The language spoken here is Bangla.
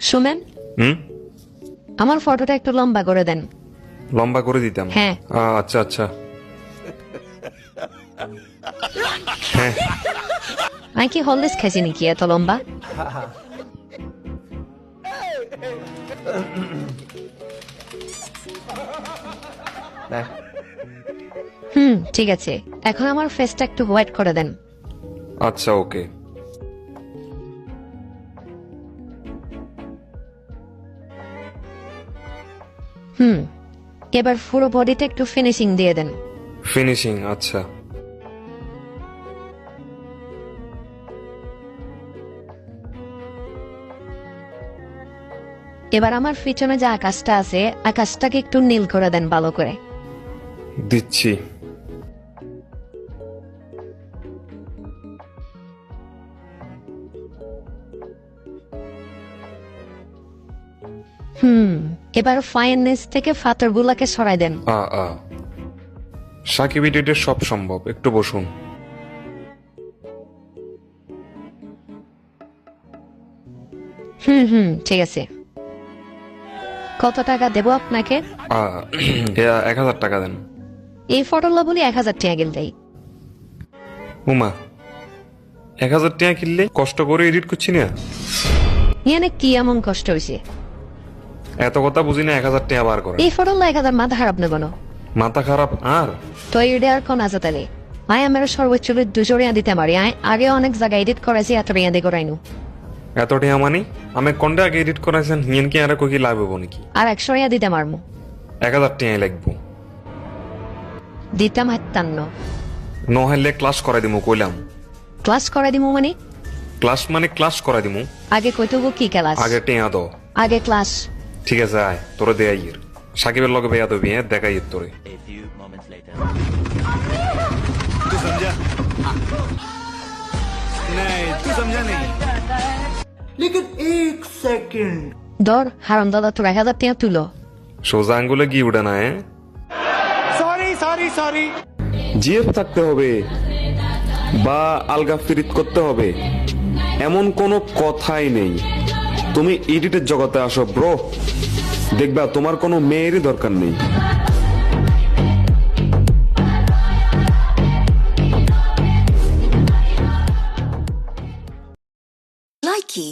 শুনেন, আমার ফটোটা একটু লম্বা করে দেন। লম্বা করে দিতাম? হ্যাঁ। আচ্ছা আচ্ছা। হ্যাঁ, আমি কি হলদেস খাইছি নাকি এত লম্বা? ঠিক আছে, এখন আমার ফেসটা একটু হোয়াইট করে দেন। আচ্ছা ওকে। এবার পুরো বডিতে একটু ফিনিশিং দিয়ে দেন। ফিনিশিং? আচ্ছা। এবার আমার পিছনে যে আকাশটা আছে, আকাশটাকে একটু নীল করে দেন ভালো করে। দিচ্ছি। এবার ফাইননেস থেকে ফাতরগুলাকে সরাই দেন। সাকিব এডিটের সব সম্ভব, একটু বসুন। ঠিক আছে। কত টাকা দেবো আপনাকে? 1000 টাকা দেন। এই ফটোগুলো বলি 1000 টাকা গেল দেয়। উমা, 1000 টাকা কিনলে কষ্ট করে এডিট করছি না। ইয়ানে কি এমন কষ্ট হয়েছে? এত কথা বুঝি না, 1000 টাকা বার করে। এই ফটোগুলো 1000 মাথা খারাপ নেব না। মাথা খারাপ? আর তো এডে আর কোন আছে তাহলে? আয় আমার সর্বোচ্চ 200 টাকা দিতে পারি। আগে অনেক জায়গায় এডিট করেছি, এত টাকা দিয়ে করাইনু। এত টাকা মানে আমি কোনটা আগে এডিট করাইছেন? হিয়েন কি আর কি লাভ হবো নাকি? আর 100 টাকা দিতে পারবো। 1000 টাকা লাগবো। দিতাম 57। নহলে ক্লাস করাই দিমু কইলাম। ক্লাস করে দিমু মানে? ক্লাস মানে ক্লাস করাই দিমু। আগে কইতেবো কি ক্লাস? আগে টেয়া দাও। আগে ক্লাস। ঠিক আছে, আয় তোরে দেয়াই এর সাকিবের লগে বেয়া দেবি। দেখাই এর তোরে। A few moments later. तू समझा? नहीं, तू समझा नहीं। लेकिन एक सेकंड। ধর হারাম দাদা, তোর 1000 টাকা তুলো। সোজা আঙ্গুলে গিয়ে উঠে না। Sorry sorry sorry. জিএফ থাকতে হবে বা আলগা ফিরিত করতে হবে এমন কোনো কথাই নেই। তুমি এডিটের জগতে আসো ব্রো, দেখবা তোমার কোনো মেয়েরই দরকার নেই। Likey